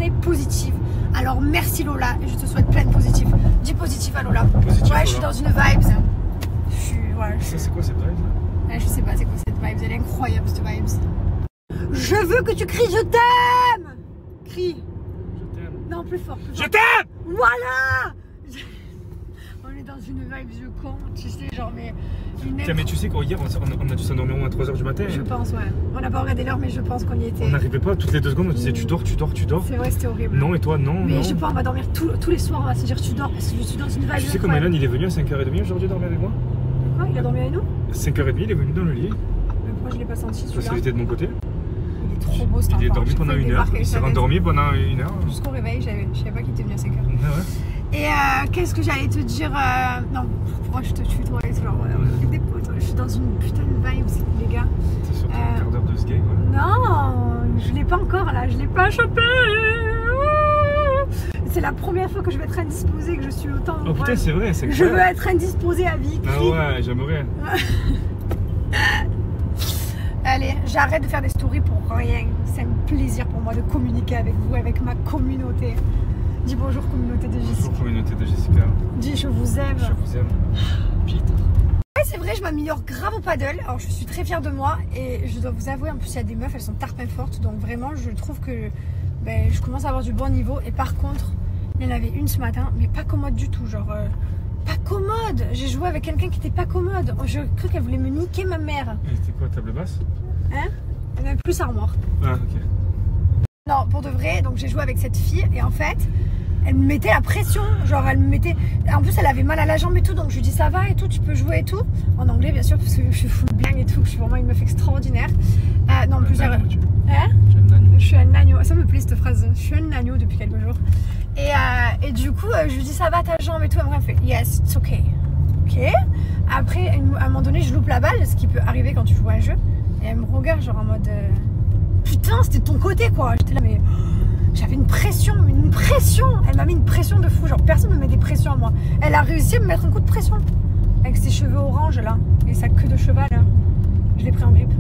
journée positive. Alors merci Lola, et je te souhaite plein de positif. Dis positif à Lola. Positif, ouais, je suis dans une vibes. Ça, c'est quoi cette vibe là? Ouais, je sais pas c'est quoi cette vibes, elle est incroyable cette vibes. Je veux que tu cries je t'aime. Crie. Je t'aime. Non, plus fort. Plus fort. Je t'aime. Voilà. On est dans une vibe de con, tu sais, genre mais... Tiens, mais tu sais qu'hier on a dû s'endormir à 3h du matin. Je pense, ouais. On n'a pas regardé l'heure, mais je pense qu'on y était. On n'arrivait pas, toutes les 2 secondes on disait tu dors. C'est vrai, c'était horrible. Non, et toi, non. Mais non. je pense on va dormir tous les soirs, on va se dire tu dors parce que je suis dans une vibe. Tu sais comment Elan il est venu à 5h30 aujourd'hui dormir avec moi? Quoi? Il a dormi avec nous? 5h30 il est venu dans le lit. Mais pourquoi je l'ai pas senti celui-là? Parce qu'il était de mon côté. Il est trop beau cet enfant. Il est dormi pendant 1 heure, il s'est rendormi pendant 1 heure. Jusqu'au réveil, je savais pas qu'il était venu à 5h. Ah ouais. Et qu'est-ce que j'allais te dire non, pourquoi je te tutoie et tout, genre, des potes, je suis dans une putain de vibe, les gars. C'est surtout un quart d'heure de ce gay, quoi. Non, je l'ai pas encore là, je l'ai pas chopé. C'est la première fois que je vais être indisposée, que je suis autant. Oh putain, c'est vrai, c'est Je veux être indisposée à vie. Ah ouais, j'aimerais. Allez, j'arrête de faire des stories pour rien. C'est un plaisir pour moi de communiquer avec vous, avec ma communauté. Dis bonjour communauté de Jessica. Bonjour communauté de Jessica. Dis je vous aime. Je vous aime. Putain. Ouais, c'est vrai, je m'améliore grave au paddle. Alors je suis très fière de moi et je dois vous avouer, en plus il y a des meufs, elles sont tarpin fortes. Donc vraiment, je trouve que je commence à avoir du bon niveau. Et par contre, il y en avait une ce matin, mais pas commode du tout. Genre, pas commode. J'ai joué avec quelqu'un qui était pas commode. Je cru qu'elle voulait me niquer ma mère. Et c'était quoi, table basse? Hein? Elle avait plus armoire. Ah, ok. Non, pour de vrai, donc j'ai joué avec cette fille et en fait, elle me mettait la pression, genre elle me mettait... En plus, elle avait mal à la jambe et tout, donc je lui dis ça va et tout, tu peux jouer et tout. En anglais, bien sûr, parce que je suis full bling et tout, je suis vraiment une meuf extraordinaire. Non, plusieurs... Hein? Je suis un agneau, ça me plaît cette phrase, je suis un agneau depuis quelques jours. Et du coup, je lui dis ça va ta jambe et tout, elle me fait yes, it's okay. Ok. Après, à un moment donné, je loupe la balle, ce qui peut arriver quand tu joues à un jeu. Et elle me regarde genre en mode... Putain, c'était de ton côté quoi. J'étais là mais j'avais une pression. Elle m'a mis une pression de fou. Genre personne ne me met des pressions à moi. Elle a réussi à me mettre un coup de pression avec ses cheveux orange là et sa queue de cheval là. Je l'ai pris en grippe.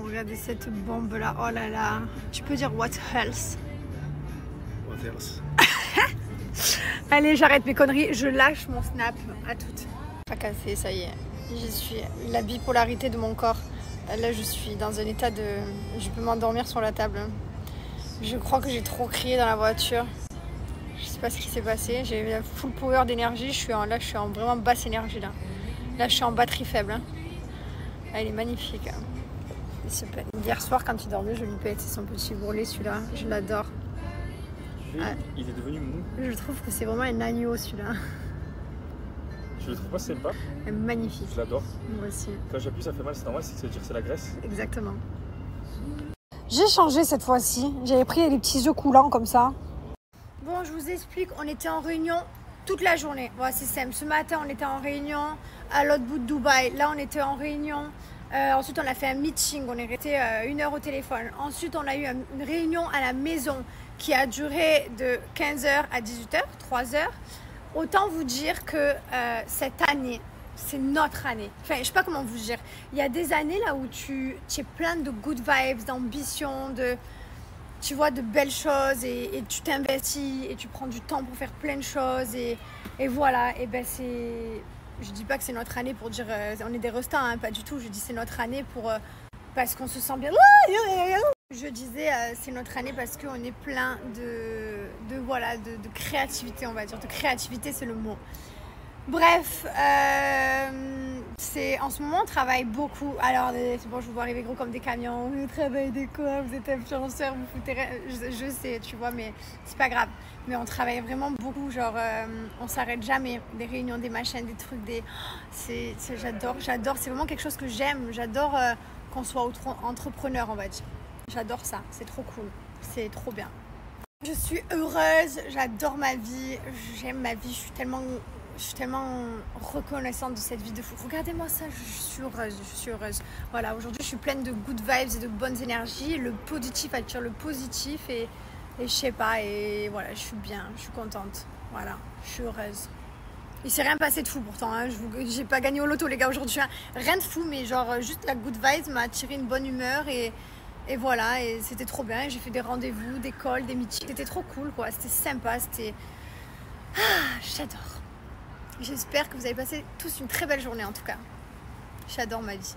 Regardez cette bombe là. Oh là là. Tu peux dire what else? What else? Allez, j'arrête mes conneries. Je lâche mon snap à toutes. Fracassé, ça y est. J'y suis. La bipolarité de mon corps. Là, je suis dans un état de... Je peux m'endormir sur la table. Je crois que j'ai trop crié dans la voiture. Je sais pas ce qui s'est passé. J'ai la full power d'énergie. Là, je suis en vraiment basse énergie. Là, je suis en batterie faible. Elle est magnifique. Hier soir, quand il dormait, je lui pète son petit bourrelet, celui-là. Je l'adore. Il est devenu mou. Je trouve que c'est vraiment un agneau, celui-là. Je le trouve pas sympa. Magnifique. Je l'adore. Moi aussi. Quand j'appuie, ça fait mal, c'est normal, c'est dire que c'est la graisse. Exactement. J'ai changé cette fois-ci. J'avais pris les petits œufs coulants comme ça. Bon, je vous explique. On était en réunion toute la journée. Bon, c'est simple. Ce matin, on était en réunion à l'autre bout de Dubaï. Là, on était en réunion. Ensuite, on a fait un meeting. On est resté 1 heure au téléphone. Ensuite, on a eu une réunion à la maison qui a duré de 15h à 18h, 3 heures. Autant vous dire que cette année, c'est notre année. Enfin, je sais pas comment vous dire. Il y a des années là où tu es plein de good vibes, d'ambition, tu vois, de belles choses et tu t'investis et tu prends du temps pour faire plein de choses et voilà. Et ben c'est... Je dis pas que c'est notre année pour dire on est des restats, hein, pas du tout. Je dis c'est notre année parce qu'on se sent bien. Je disais c'est notre année parce qu'on est plein de créativité, on va dire. De créativité, c'est le mot. Bref, en ce moment on travaille beaucoup. Alors c'est bon, je vous vois arriver gros comme des camions. Vous travaillez des quoi? Vous êtes influenceur, vous foutez rien. Je sais, tu vois, mais c'est pas grave. Mais on travaille vraiment beaucoup, genre on s'arrête jamais. Des réunions, des machines, des trucs, j'adore. C'est vraiment quelque chose que j'aime. J'adore qu'on soit entrepreneur, on va dire. J'adore ça, c'est trop cool, c'est trop bien. Je suis heureuse, j'adore ma vie, j'aime ma vie, je suis tellement reconnaissante de cette vie de fou. Regardez-moi ça, je suis heureuse. Voilà, aujourd'hui je suis pleine de good vibes et de bonnes énergies. Le positif attire le positif et je sais pas, et voilà, je suis bien, je suis contente. Voilà, je suis heureuse. Il s'est rien passé de fou pourtant, hein. J'ai pas gagné au loto les gars aujourd'hui, hein. Rien de fou, mais genre juste la good vibes m'a attiré une bonne humeur et Et voilà, et c'était trop bien. J'ai fait des rendez-vous, des calls, des meetings. C'était trop cool, quoi. C'était sympa, c'était... Ah, j'adore. J'espère que vous avez passé tous une très belle journée, en tout cas. J'adore ma vie.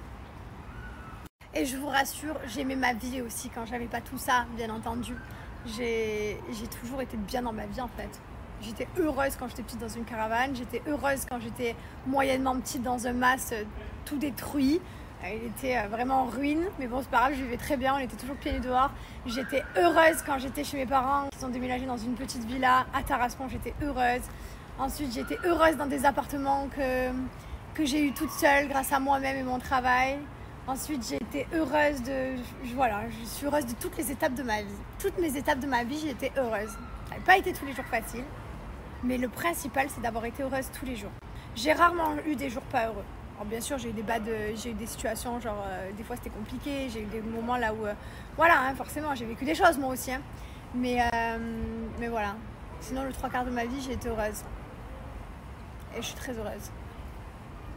Et je vous rassure, j'aimais ma vie aussi quand j'avais pas tout ça, bien entendu. J'ai toujours été bien dans ma vie, en fait. J'étais heureuse quand j'étais petite dans une caravane. J'étais heureuse quand j'étais moyennement petite dans un mas tout détruit. Il était vraiment en ruine, mais bon, c'est pas grave, je vivais très bien, on était toujours pieds nus dehors. J'étais heureuse quand j'étais chez mes parents, qui sont déménagés dans une petite villa à Tarascon, j'étais heureuse. Ensuite, j'étais heureuse dans des appartements que j'ai eu toute seule grâce à moi-même et mon travail. Ensuite, j'ai été heureuse voilà, je suis heureuse de toutes les étapes de ma vie. Toutes mes étapes de ma vie, j'ai été heureuse. Ça n'a pas été tous les jours facile, mais le principal, c'est d'avoir été heureuse tous les jours. J'ai rarement eu des jours pas heureux. Alors bien sûr, j'ai eu des situations, genre des fois c'était compliqué, j'ai eu des moments là où, voilà, hein, forcément, j'ai vécu des choses moi aussi, hein. Mais voilà, sinon le 3/4 de ma vie, j'ai été heureuse. Et je suis très heureuse.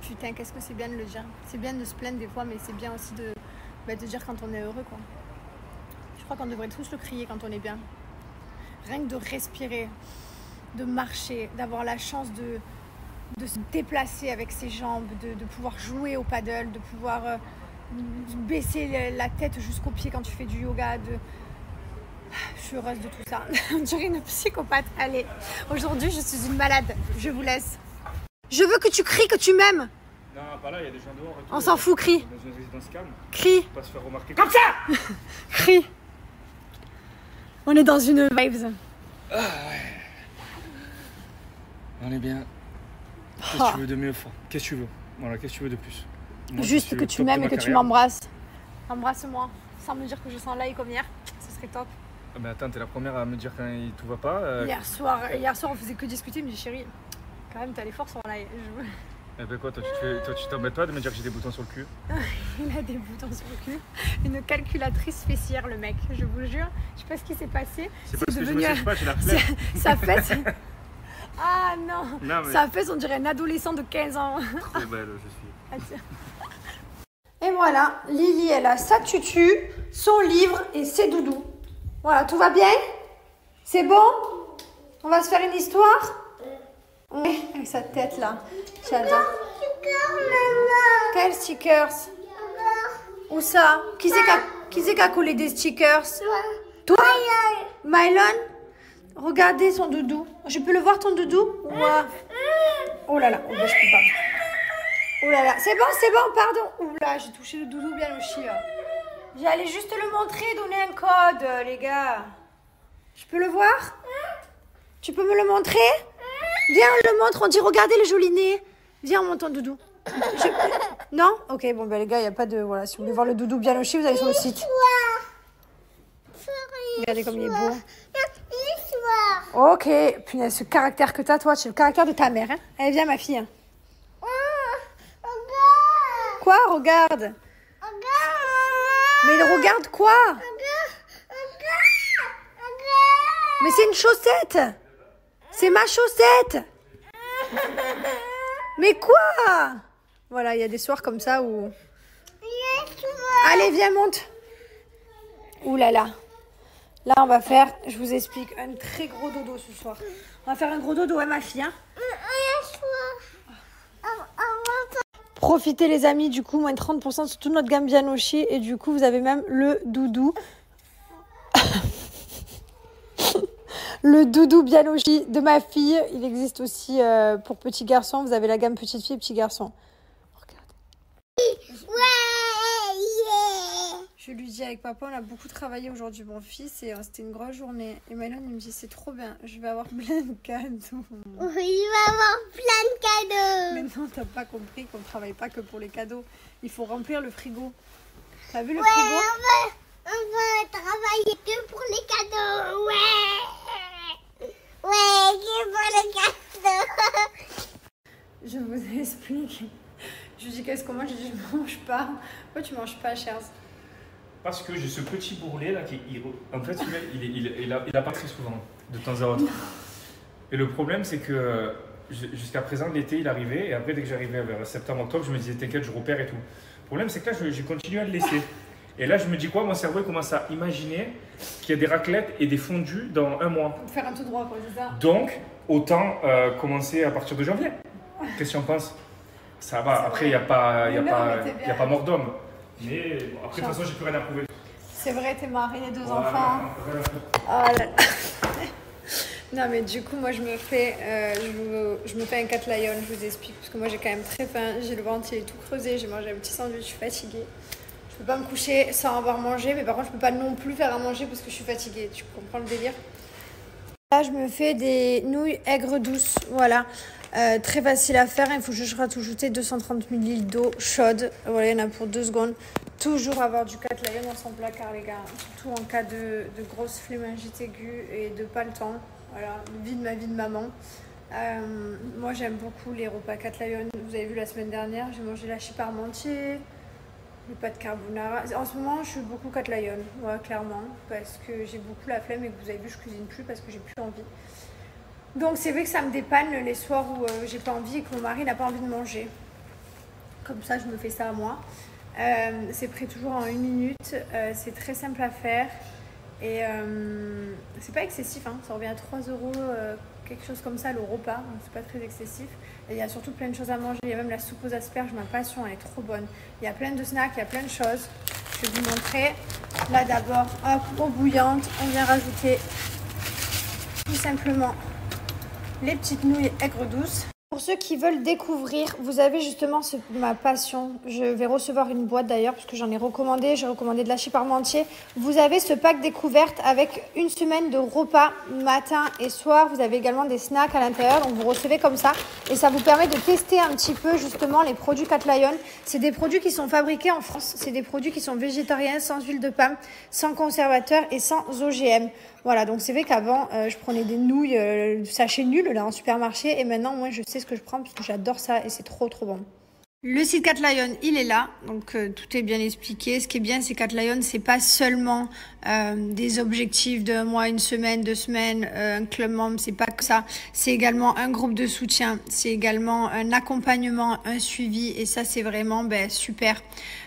Putain, qu'est-ce que c'est bien de le dire. C'est bien de se plaindre des fois, mais c'est bien aussi de dire quand on est heureux, quoi. Je crois qu'on devrait tous le crier quand on est bien. Rien que de respirer, de marcher, d'avoir la chance de se déplacer avec ses jambes, de pouvoir jouer au paddle, de pouvoir baisser la tête jusqu'aux pieds quand tu fais du yoga. Je suis heureuse de tout ça. On dirait une psychopathe. Allez, aujourd'hui je suis une malade. Je vous laisse. Je veux que tu cries que tu m'aimes. Non, pas là, il y a des gens dehors. On s'en fout, crie. Dans une résidence calme. Crie. Pas se faire remarquer comme ça. Crie. On est dans une vibes. Ah ouais. On est bien. Qu'est-ce que tu veux de mieux, Fort? Qu'est-ce que tu veux? Voilà, qu'est-ce que tu veux de plus? Moi, juste que tu m'aimes et que tu m'embrasses. Embrasse-moi, sans me dire que je sens l'ail comme hier. Ce serait top. Ah mais attends, t'es la première à me dire quand tout va pas. Hier soir, on faisait que discuter, mais chérie, quand même, t'es allé fort sur l'ail. Eh ben quoi, toi tu t'embêtes pas de me dire que j'ai des boutons sur le cul? Il a des boutons sur le cul. Une calculatrice fessière, le mec, je vous jure. Je sais pas ce qui s'est passé. C'est parce que je me sèche pas, j'ai la flemme. Ça fait... Ah non, mais... Ça fait, on dirait un adolescent de 15 ans. Trop belle, je suis. Et voilà, Lily, elle a sa tutu, son livre et ses doudous. Voilà, tout va bien? C'est bon? On va se faire une histoire? Oui, avec sa tête là. J'adore. Quels stickers? Où ça? Qui c'est qui a collé des stickers? Toi? Mylon? Regardez son doudou. Je peux le voir ton doudou? Ouais. Oh là là, oh bah, je peux pas. Oh là là, c'est bon, pardon. Ouh là, j'ai touché le doudou bien au chien. J'allais juste le montrer, donner un code, les gars. Je peux le voir? Tu peux me le montrer? Viens, on le montre, on dit regardez le joli nez. Viens, on monte ton doudou. Non? Ok, bon, ben les gars, il n'y a pas de... Voilà, si vous voulez voir le doudou bien au chien, vous allez sur le site. Regardez comme il est beau. Ok, punaise, ce caractère que t'as, toi, c'est le caractère de ta mère. Hein. Allez, viens, ma fille. Quoi? Regarde. Mais il regarde quoi? Mais c'est une chaussette. C'est ma chaussette. Mais quoi? Voilà, il y a des soirs comme ça où... Allez, viens, monte. Ouh là là. Là, on va faire, je vous explique, un très gros dodo ce soir. On va faire un gros dodo, hein, ma fille. Hein. Profitez, les amis, du coup, moins de 30% sur toute notre gamme Bianoshi. Et du coup, vous avez même le doudou. Le doudou Bianoshi de ma fille. Il existe aussi pour petits garçons. Vous avez la gamme petite fille et petit garçon. Regardez. Je lui dis avec papa, on a beaucoup travaillé aujourd'hui, mon fils, et c'était une grosse journée. Et Mylon, il me dit, c'est trop bien, je vais avoir plein de cadeaux. Oui, il va avoir plein de cadeaux. Mais non, t'as pas compris qu'on ne travaille pas que pour les cadeaux. Il faut remplir le frigo. T'as vu le frigo? On va travailler que pour les cadeaux. Ouais, que pour les cadeaux. Je vous explique. Je lui dis, qu'est-ce qu'on mange? Je dis, je mange pas. Pourquoi tu manges pas, chers? Parce que j'ai ce petit bourrelet là qui, en fait, il a pas très souvent, de temps à autre. Et le problème, c'est que jusqu'à présent, l'été, il arrivait, et après, dès que j'arrivais vers septembre-octobre, je me disais, t'inquiète, je repère et tout. Le problème, c'est que là, j'ai continué à le laisser. Et là, je me dis quoi? Mon cerveau il commence à imaginer qu'il y a des raclettes et des fondus dans un mois. Pour faire un tout droit, quoi, c'est ça? Donc, autant commencer à partir de janvier. Qu'est-ce que tu en penses? Ça va, après, il n'y a pas mort d'homme. Mais bon, après, de toute façon, j'ai plus rien à prouver. C'est vrai, t'es marié, les deux Voilà, enfants. rien à foutre. Oh là là. Non, mais du coup, moi, je me fais un cat lion, je vous explique. Parce que moi, j'ai quand même très faim. J'ai le ventre, il est tout creusé. J'ai mangé un petit sandwich, je suis fatiguée. Je peux pas me coucher sans avoir mangé. Mais par contre, je peux pas non plus faire à manger parce que je suis fatiguée. Tu comprends le délire? Là, je me fais des nouilles aigres douces. Voilà. Très facile à faire. Il faut juste rajouter 230 ml d'eau chaude. Voilà, il y en a pour 2 secondes. Toujours avoir du cat lion dans son placard, les gars. Surtout en cas de grosse flémingite aiguë et de pas le temps. Voilà, vie de ma vie de maman. Moi, j'aime beaucoup les repas cat lion. Vous avez vu la semaine dernière, j'ai mangé la hachis parmentier, les pâtes carbonara. En ce moment, je suis beaucoup cat lion, ouais, clairement, parce que j'ai beaucoup la flemme et que vous avez vu, je cuisine plus parce que j'ai plus envie. Donc, c'est vrai que ça me dépanne les soirs où j'ai pas envie et que mon mari n'a pas envie de manger. Comme ça, je me fais ça à moi. C'est prêt toujours en 1 minute. C'est très simple à faire. Et c'est pas excessif, hein. Ça revient à 3 €, quelque chose comme ça, le repas. Donc c'est pas très excessif. Et il y a surtout plein de choses à manger. Il y a même la soupe aux asperges, ma passion, elle est trop bonne. Il y a plein de snacks, il y a plein de choses. Je vais vous montrer. Là d'abord, hop, eau bouillante. On vient rajouter tout simplement les petites nouilles aigres douces. Pour ceux qui veulent découvrir, vous avez justement ma passion. Je vais recevoir une boîte d'ailleurs parce que j'en ai recommandé. J'ai recommandé de l'hachis parmentier. Vous avez ce pack découverte avec 1 semaine de repas matin et soir. Vous avez également des snacks à l'intérieur. Donc vous recevez comme ça. Et ça vous permet de tester un petit peu justement les produits Cat Lion. C'est des produits qui sont fabriqués en France. C'est des produits qui sont végétariens, sans huile de palme, sans conservateur et sans OGM. Voilà, donc c'est vrai qu'avant, je prenais des nouilles sachet nul là en supermarché et maintenant, moi, je sais ce que je prends parce que j'adore ça et c'est trop bon. Le site Cat Lion, il est là, donc tout est bien expliqué. Ce qui est bien, c'est Cat Lion, c'est pas seulement des objectifs de 1 mois, 1 semaine, 2 semaines, un club membre, c'est pas que ça. C'est également un groupe de soutien, c'est également un accompagnement, un suivi, et ça, c'est vraiment super.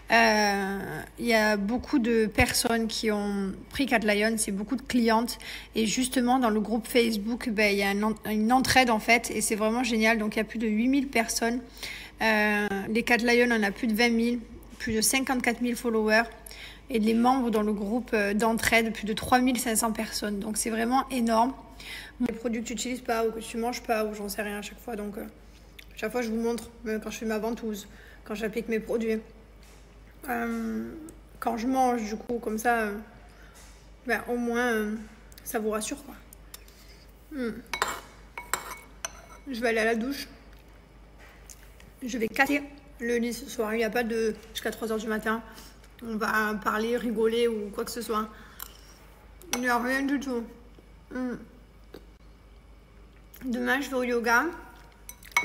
Il y a beaucoup de personnes qui ont pris Cat Lion, c'est beaucoup de clientes, et justement dans le groupe Facebook, il y a une entraide en fait, et c'est vraiment génial. Donc il y a plus de 8000 personnes. Les Cat Lion, on a plus de 20 000, plus de 54 000 followers, et les membres dans le groupe d'entraide, plus de 3500 personnes. Donc c'est vraiment énorme. Les produits que tu n'utilises pas ou que tu manges pas, ou j'en sais rien à chaque fois. Donc chaque fois je vous montre, même quand je fais ma ventouse, quand j'applique mes produits, quand je mange, du coup, comme ça, au moins ça vous rassure quoi. Je vais aller à la douche. Je vais casser le lit ce soir. Il n'y a pas de jusqu'à 3 h du matin. On va parler, rigoler ou quoi que ce soit. Il n'y a rien du tout. Demain, je vais au yoga.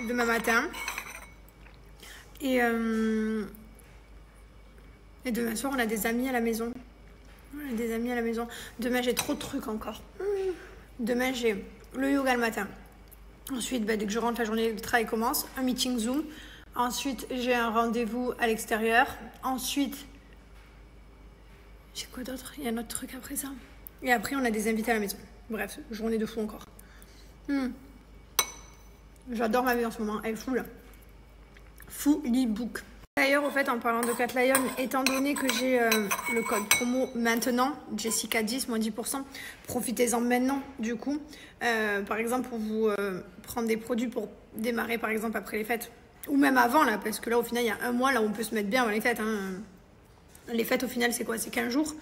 Demain matin. Et demain soir, on a des amis à la maison. On a des amis à la maison. Demain, j'ai trop de trucs encore. Demain, j'ai le yoga le matin. Ensuite, dès que je rentre, la journée de travail commence. Un meeting Zoom. Ensuite, j'ai un rendez-vous à l'extérieur. Ensuite, j'ai quoi d'autre? Il y a un autre truc après ça. Et après, on a des invités à la maison. Bref, journée de fou encore. J'adore ma vie en ce moment. Elle est fou là. Fully book. D'ailleurs, au fait, en parlant de Cat Lion, étant donné que j'ai le code promo maintenant, Jessica 10, moins 10%, profitez-en maintenant, du coup. Par exemple, pour vous prendre des produits pour démarrer, par exemple, après les fêtes. Ou même avant, là, parce que là, au final, il y a 1 mois, là, où on peut se mettre bien avant les fêtes. Les fêtes, au final, c'est quoi? C'est 15 jours.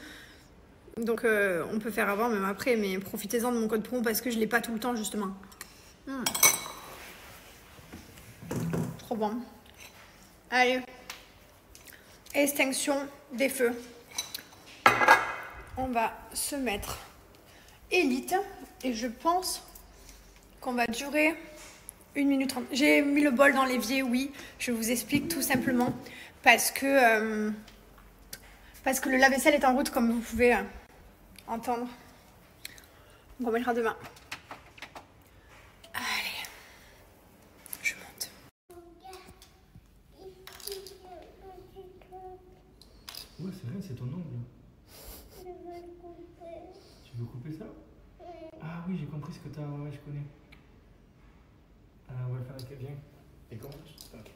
Donc, on peut faire avant, même après. Mais profitez-en de mon code promo parce que je ne l'ai pas tout le temps, justement. Trop bon. Allez. Extinction des feux. On va se mettre élite. Et je pense qu'on va durer 1 minute 30. J'ai mis le bol dans l'évier, oui. Je vous explique tout simplement. Parce que le lave-vaisselle est en route, comme vous pouvez entendre. On remettra demain. Allez. Je monte. Ouais, c'est rien, c'est ton ongle. oui, j'ai compris ce que t'as. Ouais, je connais. On va le faire avec bien. Et comment? Ok.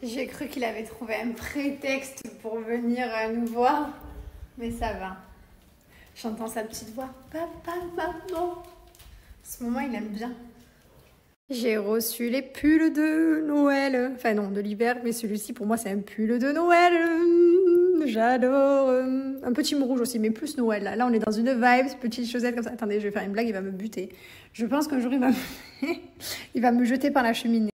J'ai cru qu'il avait trouvé un prétexte pour venir nous voir. Mais ça va. J'entends sa petite voix. Papa, maman. En ce moment, il aime bien. J'ai reçu les pulls de Noël. Enfin non, de l'hiver, mais celui-ci, pour moi, c'est un pull de Noël. J'adore. Un petit rouge aussi, mais plus Noël. Là, on est dans une vibe, petite chaussette comme ça. Attendez, je vais faire une blague, il va me buter. Je pense qu'un jour, il va me jeter par la cheminée.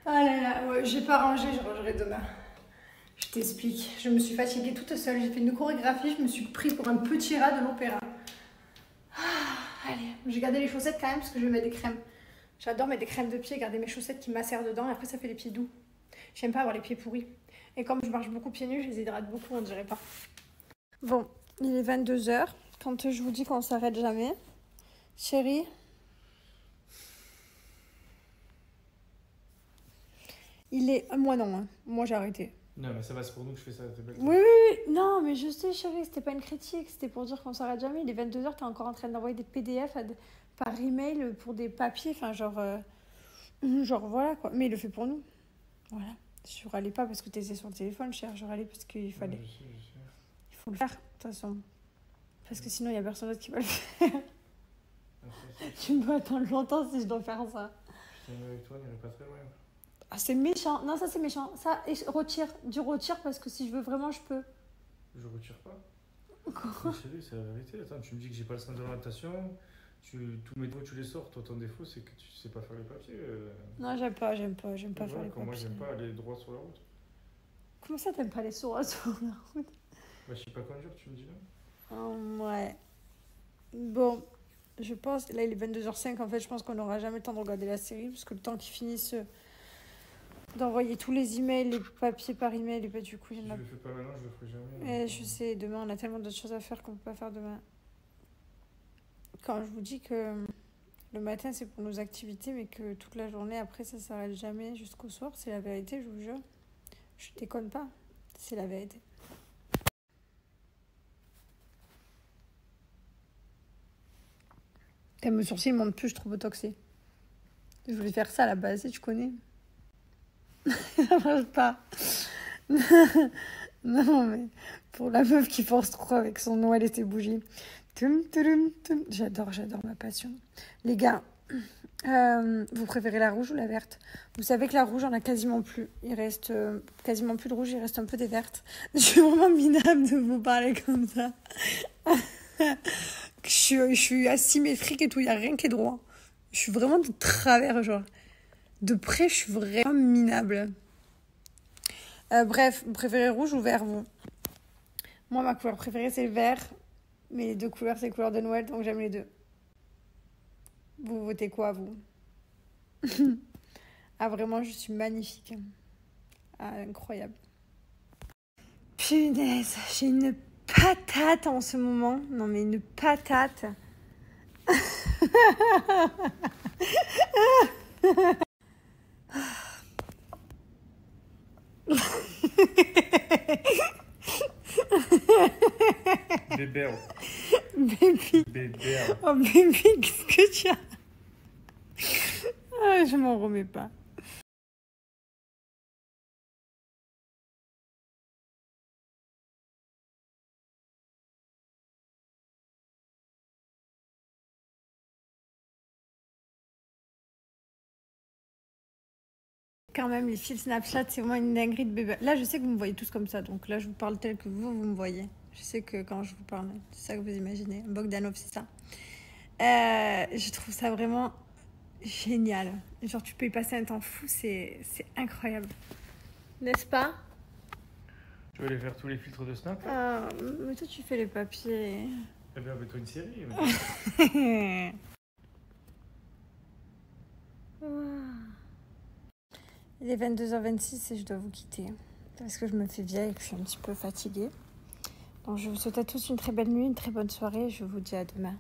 Ah là là, ouais, j'ai pas rangé, je rangerai demain. Je t'explique, je me suis fatiguée toute seule, j'ai fait une chorégraphie, je me suis pris pour un petit rat de l'opéra. Ah, allez, j'ai gardé les chaussettes quand même parce que je vais mettre des crèmes. J'adore mettre des crèmes de pied, garder mes chaussettes qui macèrent dedans et après ça fait les pieds doux. J'aime pas avoir les pieds pourris. Et comme je marche beaucoup pieds nus, je les hydrate beaucoup, on dirait pas. Bon, il est 22h, quand je vous dis qu'on s'arrête jamais. Chérie, il est... Moi non, hein. Moi j'ai arrêté. Non, mais ça va, c'est pour nous que je fais ça. Oui, oui, oui. Non, mais je sais, chérie, c'était pas une critique. C'était pour dire qu'on s'arrête jamais. Il est 22h, t'es encore en train d'envoyer des PDF par email pour des papiers. Enfin, genre voilà quoi. Mais il le fait pour nous. Voilà. Je râlais pas parce que t'étais sur le téléphone, cher. Je râlais parce qu'il fallait. Je sais. Il faut le faire, de toute façon. Parce que sinon, il y a personne d'autre qui va le faire. Tu me dois attendre longtemps si je dois faire ça. Je t'aime avec toi, on n'irait pas très loin. Ah, c'est méchant. Non, ça, c'est méchant. Ça, et retire. Du retire parce que si je veux vraiment, je peux. Je retire pas. Quoi? Chérie, c'est la vérité. Attends, tu me dis que j'ai pas le sens d'orientation. Tous mes défauts, tu les sors. Toi, ton défaut, c'est que tu sais pas faire les papiers. Non, j'aime pas faire les papiers. Moi, j'aime pas aller droit sur la route. Comment ça, t'aimes pas les sourds sur la route? Bah, je sais pas conduire, tu me dis là. Ouais. Bon, je pense... Là, il est 22h05. En fait, je pense qu'on n'aura jamais le temps de regarder la série. Parce que le temps qu'ils finissent d'envoyer tous les emails, les papiers par email, et bah, du coup, il y en a... Si je le fais pas maintenant, je le ferai jamais. Je sais, demain, on a tellement d'autres choses à faire qu'on peut pas faire demain. Quand je vous dis que le matin, c'est pour nos activités, mais que toute la journée, après, ça s'arrête jamais jusqu'au soir, c'est la vérité, je vous jure. Je déconne pas, c'est la vérité. Mes sourcils ne montent plus, je trouve botoxé. Je voulais faire ça à la base, tu connais. Ça marche pas. Non, mais pour la meuf qui force trop avec son Noël et ses bougies. J'adore ma passion. Les gars, vous préférez la rouge ou la verte? Vous savez que la rouge, on a quasiment plus. Il reste quasiment plus de rouge, il reste un peu des vertes. Je suis vraiment minable de vous parler comme ça. Je suis asymétrique et tout, il n'y a rien qui est droit. Je suis vraiment de travers, genre. De près, je suis vraiment minable. Bref, vous préférez rouge ou vert, vous? Moi, ma couleur préférée, c'est le vert. Mais les deux couleurs, c'est les couleurs de Noël, donc j'aime les deux. Vous votez quoi, vous? Ah, vraiment, je suis magnifique. Ah, incroyable. Punaise, j'ai une patate en ce moment. Non, mais une patate. Bébé. Baby. Oh, baby, qu'est-ce que tu as? Ah, je m'en remets pas. quand même, les fils Snapchat, c'est vraiment une dinguerie de bébé. Là, je sais que vous me voyez tous comme ça, donc là, je vous parle tel que vous me voyez. Je sais que quand je vous parle, c'est ça que vous imaginez. Bogdanov, c'est ça. Je trouve ça vraiment génial. Genre, tu peux y passer un temps fou, c'est incroyable. N'est-ce pas? Tu veux aller faire tous les filtres de Snap? Mais toi, tu fais les papiers. Eh bien, avec toi une série. Il est 22h26 et je dois vous quitter parce que je me fais vieille et que je suis un petit peu fatiguée. Donc je vous souhaite à tous une très belle nuit, une très bonne soirée et je vous dis à demain.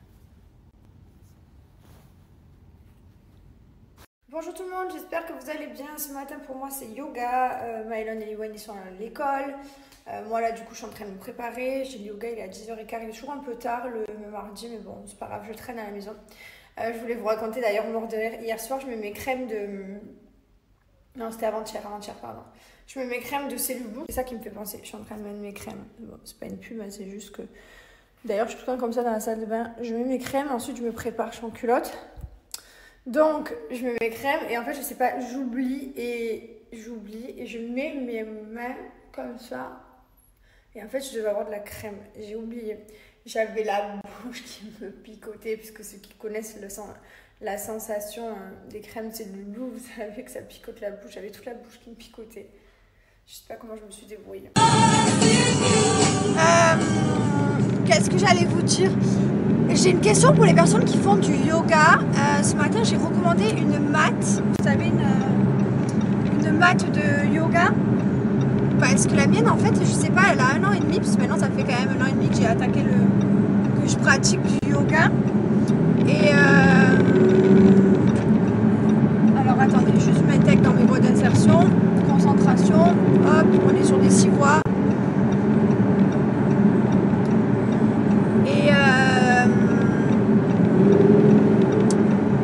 Bonjour tout le monde, j'espère que vous allez bien. Ce matin pour moi c'est yoga. Maëlon et Yoann ils sont à l'école. Moi là du coup je suis en train de me préparer. J'ai le yoga, il est à 10h15, il est toujours un peu tard le mardi mais bon c'est pas grave, je traîne à la maison. Je voulais vous raconter d'ailleurs mort de rire. Hier soir je mets mes crèmes de... Non, c'était avant-hier, pardon. Je mets mes crèmes de Cellulose. C'est ça qui me fait penser. Je suis en train de mettre mes crèmes. Bon, c'est pas une pub, hein, c'est juste que... D'ailleurs, je suis tout le temps comme ça dans la salle de bain. Je mets mes crèmes, ensuite je me prépare, je suis en culotte. Donc, je mets mes crèmes et en fait, je sais pas, j'oublie et je mets mes mains comme ça. Et en fait, je devais avoir de la crème. J'ai oublié. J'avais la bouche qui me picotait, puisque ceux qui connaissent la sensation des crèmes Cellulose, vous savez que ça picote la bouche. J'avais toute la bouche qui me picotait. Je sais pas comment je me suis débrouillée. Qu'est-ce que j'allais vous dire? J'ai une question pour les personnes qui font du yoga. Ce matin, j'ai recommandé une mat. Vous savez, une mat de yoga. Parce que la mienne, en fait, je sais pas, elle a 1 an et demi. Parce que maintenant, ça fait quand même 1 an et demi que j'ai attaqué que je pratique du yoga. Et alors attendez, juste m'intègre dans mes voies d'insertion, concentration, hop, on est sur des 6 voies.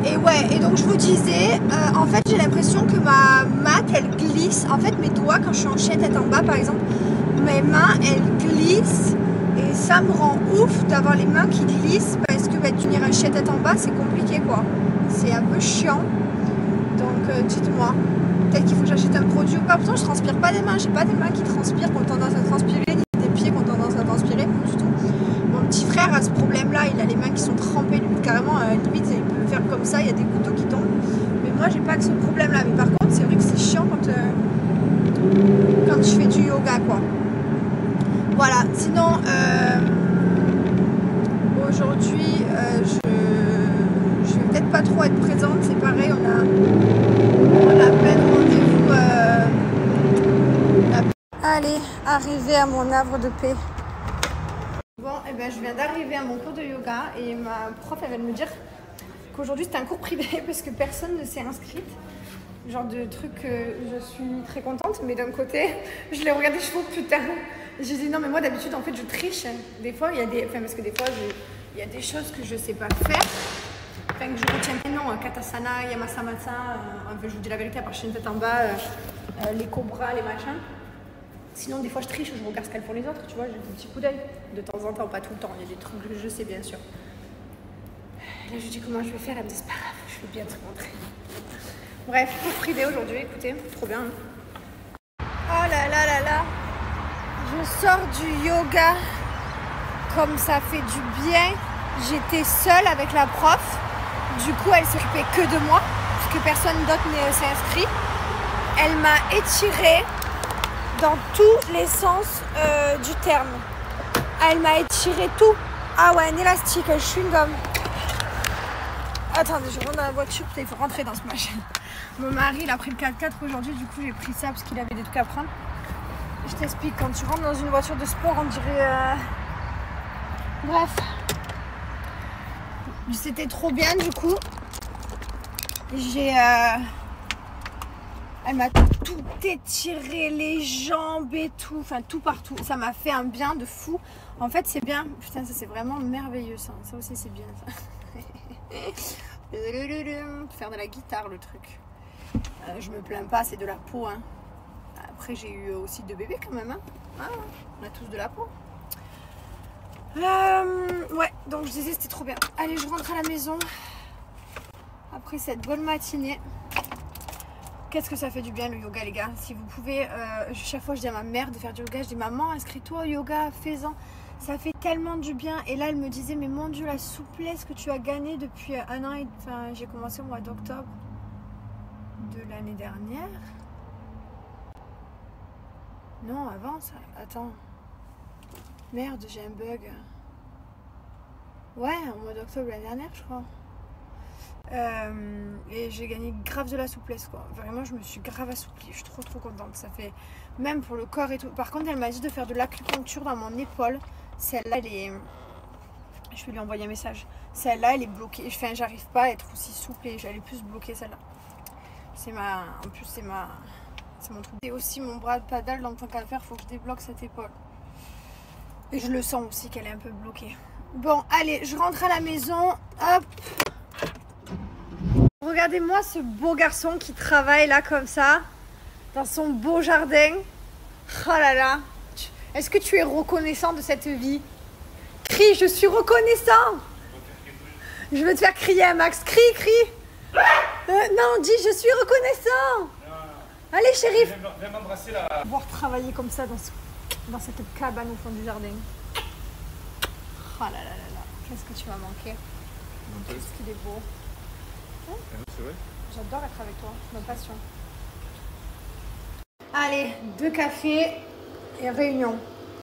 Et ouais, et donc je vous disais, en fait j'ai l'impression que ma mat elle glisse. En fait mes doigts quand je suis en chien tête en bas par exemple, mes mains elles glissent. Et ça me rend ouf d'avoir les mains qui glissent parce que tenir un chien tête en bas c'est compliqué quoi. C'est un peu chiant. Donc dites-moi, peut-être qu'il faut que j'achète un produit ou pas. Pourtant je transpire pas des mains, j'ai pas des mains qui transpirent, qui ont tendance à transpirer, ni des pieds qui ont tendance à transpirer, pas du tout. Mon petit frère a ce problème là, il a les mains qui sont trempées, lui carrément limite il peut faire comme ça, il y a des gouttes d'eau qui tombent. Mais moi j'ai pas que ce problème là, mais par contre c'est vrai que c'est chiant quand je fais du yoga quoi. Voilà, sinon aujourd'hui je vais peut-être pas trop être présente, c'est pareil, on a plein de rendez-vous. Allez, arrivé à mon havre de paix. Bon, et ben je viens d'arriver à mon cours de yoga et ma prof elle vient de me dire qu'aujourd'hui c'était un cours privé parce que personne ne s'est inscrite. Genre de truc, je suis très contente, mais d'un côté, je l'ai regardé, je fais oh putain. J'ai dit non, mais moi d'habitude en fait je triche. Des fois, il y a des. Enfin, parce que des fois, il y a des choses que je sais pas faire. Enfin, que je retiens des noms, Katasana, Yamasamasa, enfin, je vous dis la vérité, à part chien tête en bas, les cobras, les machins. Sinon, des fois, je triche, je regarde ce qu'elles font les autres, tu vois, j'ai un petit coup d'œil. De temps en temps, pas tout le temps, il y a des trucs que je sais bien sûr. Là, je dis comment je vais faire, elle me dit c'est pas grave, je vais bien te montrer. Bref, cours privé aujourd'hui, écoutez, trop bien. Oh là là là là, je sors du yoga comme ça fait du bien. J'étais seule avec la prof, du coup elle s'occupait que de moi, puisque personne d'autre ne s'est inscrit. Elle m'a étirée dans tous les sens du terme. Elle m'a étiré tout. Ah ouais, un élastique, un chewing-gum. Attendez, je rentre dans la voiture, il faut rentrer dans ce machin. Mon mari, il a pris le 4x4 aujourd'hui, du coup j'ai pris ça parce qu'il avait des trucs à prendre. Je t'explique, quand tu rentres dans une voiture de sport, on dirait... Bref. C'était trop bien du coup. Elle m'a tout étiré, les jambes et tout, enfin tout partout. Ça m'a fait un bien de fou. En fait c'est bien, putain ça c'est vraiment merveilleux ça. Ça aussi c'est bien ça. Faire de la guitare le truc. Je me plains pas, c'est de la peau hein. Après j'ai eu aussi 2 bébés quand même hein. Ah, on a tous de la peau. Ouais, donc je disais c'était trop bien. Allez, je rentre à la maison après cette bonne matinée. Qu'est-ce que ça fait du bien le yoga les gars. Si vous pouvez, chaque fois je dis à ma mère de faire du yoga, je dis maman inscris-toi au yoga, fais-en. Ça fait tellement du bien. Et là elle me disait mais mon Dieu la souplesse que tu as gagnée depuis un an et... Enfin j'ai commencé au mois d'octobre de l'année dernière. Non avant ça. Attends. Merde j'ai un bug. Ouais au mois d'octobre l'année dernière je crois. Et j'ai gagné grave de la souplesse quoi. Vraiment je me suis grave assouplie. Je suis trop contente. Ça fait même pour le corps et tout. Par contre elle m'a dit de faire de l'acupuncture dans mon épaule. Celle-là elle est... Je vais lui envoyer un message. Celle-là elle est bloquée. Enfin j'arrive pas à être aussi souple et j'allais plus bloquer celle-là. C'est ma... En plus c'est ma... C'est mon truc. Et aussi mon bras de paddle dans tant qu'à le faire faut que je débloque cette épaule. Et je le sens aussi qu'elle est un peu bloquée. Bon allez je rentre à la maison. Hop. Regardez-moi ce beau garçon qui travaille là comme ça, dans son beau jardin. Oh là là. Est-ce que tu es reconnaissant de cette vie? Crie, je suis reconnaissant. Je veux te faire crier à Max. Crie, crie. Non, dis, je suis reconnaissant. Allez, chérie. Viens m'embrasser là. Voir travailler comme ça dans cette cabane au fond du jardin. Oh là là là là. Qu'est-ce que tu m'as manqué. Qu'est-ce qu'il est beau. C'est vrai. J'adore être avec toi, ma passion. Allez, 2 cafés et réunion.